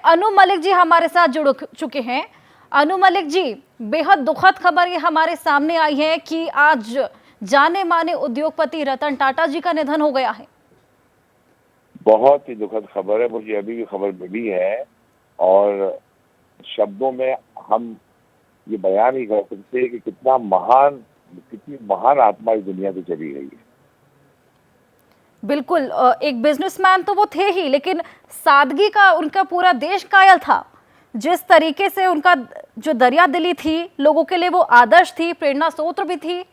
अनु मलिक जी हमारे साथ जुड़ चुके हैं। अनु मलिक जी, बेहद दुखद खबर ये हमारे सामने आई है कि आज जाने माने उद्योगपति रतन टाटा जी का निधन हो गया है। बहुत ही दुखद खबर है, मुझे अभी भी खबर मिली है और शब्दों में हम ये बयान नहीं कर सकते कि कितनी महान आत्मा इस दुनिया से चली गई है। बिल्कुल, एक बिजनेसमैन तो वो थे ही, लेकिन सादगी का उनका पूरा देश कायल था। जिस तरीके से उनका जो दरिया दिली थी, लोगों के लिए वो आदर्श थी, प्रेरणा स्रोत भी थी।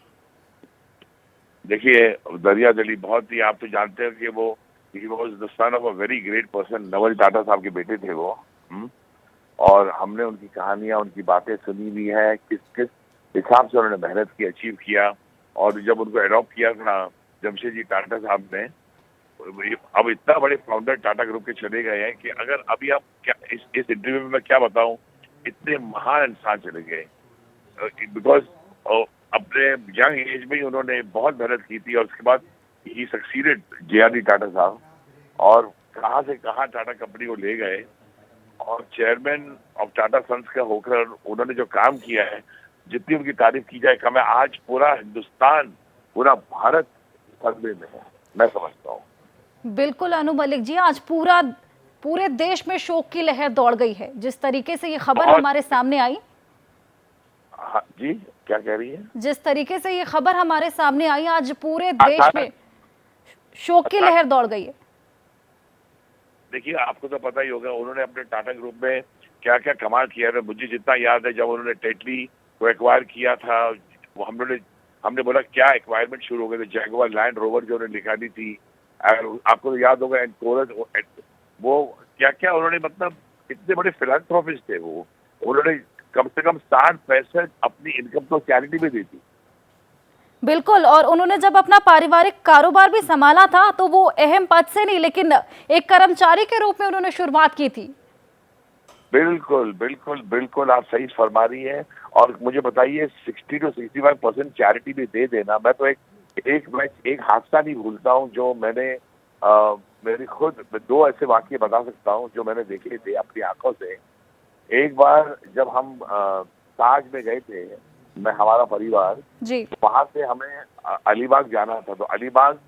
देखिए, दरिया दिली बहुत ही, आप तो जानते हैं कि वो he was the son of a very great person. Naval Tata साहब के बेटे थे वो। और हमने उनकी कहानियां, उनकी बातें सुनी भी है, किस किस हिसाब से उन्होंने मेहनत की, अचीव किया। और जब उनको अडॉप्ट किया था जमशेदजी टाटा साहब ने, अब इतना बड़े फाउंडर टाटा ग्रुप के चले गए हैं कि अगर अभी आप क्या इस इंटरव्यू में मैं क्या बताऊं, इतने महान इंसान चले गए। बिकॉज अपने यंग एज में ही उन्होंने बहुत मेहनत की थी और उसके बाद ही सक्सीडेड जे.आर.डी. टाटा साहब, और कहां से कहां टाटा कंपनी को ले गए। और चेयरमैन ऑफ टाटा सन्स का होकर उन्होंने जो काम किया है, जितनी उनकी तारीफ की जाए कम है। आज पूरा हिंदुस्तान, पूरा भारत सदमे में है, मैं समझता हूँ। बिल्कुल अनु मलिक जी, आज पूरे देश में शोक की लहर दौड़ गई है। जिस तरीके से ये खबर हमारे सामने आई। हाँ जी, क्या कह रही है? जिस तरीके से ये खबर हमारे सामने आई, आज पूरे देश में शोक की लहर दौड़ गई है। देखिए, आपको तो पता ही होगा उन्होंने अपने टाटा ग्रुप में क्या क्या कमाल किया है। मुझे जितना याद है, जब उन्होंने टेटली को एक्वायर किया था, वो हमने बोला क्या एक्वायरमेंट शुरू हो गए थे। जैगुआर लैंड रोवर जो उन्होंने निकाली थी, आपको तो याद होगा, वो क्या क्या उन्होंने, मतलब इतने बड़े फिलैंथ्रोपिस्ट थे वो। उन्होंने कम से कम 60% अपनी इनकम तो चैरिटी में दी थी। बिल्कुल, और उन्होंने जब अपना पारिवारिक कारोबार भी संभाला था तो वो अहम पद से नहीं, लेकिन एक कर्मचारी के रूप में उन्होंने शुरुआत की थी। बिल्कुल बिल्कुल बिल्कुल, आप सही फरमा रही हैं। और मुझे बताइए, 60 to 65% चैरिटी में दे देना। मैं तो एक हादसा नहीं भूलता हूँ जो मेरी खुद 2 ऐसे वाकये बता सकता हूँ जो मैंने देखे थे अपनी आंखों से। एक बार जब हम ताज में गए थे, हमारा परिवार जी, वहां से हमें अलीबाग जाना था। तो अलीबाग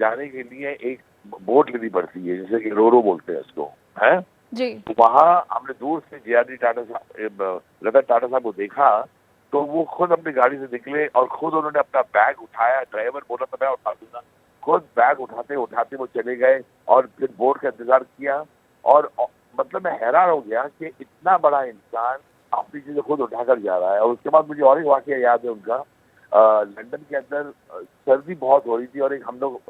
जाने के लिए एक बोट लेनी पड़ती है, जैसे कि रोरो बोलते हैं उसको, है जी। तो वहां हमने दूर से जे.आर.डी. टाटा साहब, रतन टाटा साहब को देखा। तो वो खुद अपनी गाड़ी से निकले और खुद उन्होंने अपना बैग उठाया। ड्राइवर बोला था मैं उठा दूंगा, खुद बैग उठाते उठाते वो चले गए और फिर बोट का इंतजार किया। और मतलब मैं हैरान हो गया कि इतना बड़ा इंसान अपनी चीजें खुद उठाकर जा रहा है। और उसके बाद मुझे और एक वाकया याद है उनका। लंदन के अंदर सर्दी बहुत हो रही थी और एक हम लोग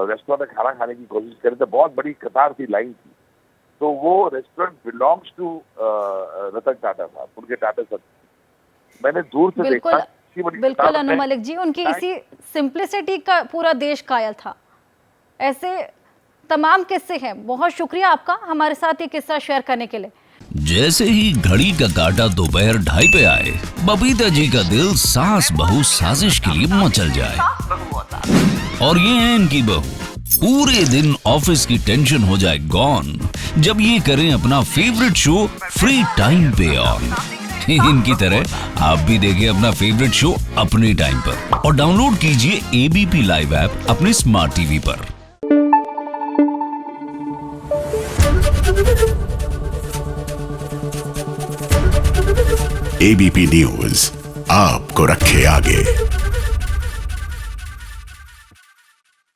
रेस्टोरेंट में खाना खाने की कोशिश कर रहे थे। बहुत बड़ी कतार थी, लाइन थी। तो वो restaurant belongs to Ratan Tata साहब, उनके टाटा साहब। मैंने दूर से देखा। बिल्कुल अनु मलिक जी, उनकी इसी सिंप्लिसिटी का पूरा देश कायल था। ऐसे तमाम किस्से हैं। बहुत शुक्रिया आपका हमारे साथ ये किस्सा शेयर करने के लिए। जैसे ही घड़ी का काटा दोपहर 2:30 पे आए, बबीता जी का दिल सास बहू साजिश के लिए मचल जाए। और ये है इनकी बहू, पूरे दिन ऑफिस की टेंशन हो जाए गॉन जब ये करें अपना फेवरेट शो फ्री टाइम पे ऑन। इनकी तरह आप भी देखिए अपना फेवरेट शो अपने टाइम पर और डाउनलोड कीजिए एबीपी लाइव ऐप अपने स्मार्ट टीवी पर। एबीपी न्यूज आपको रखे आगे।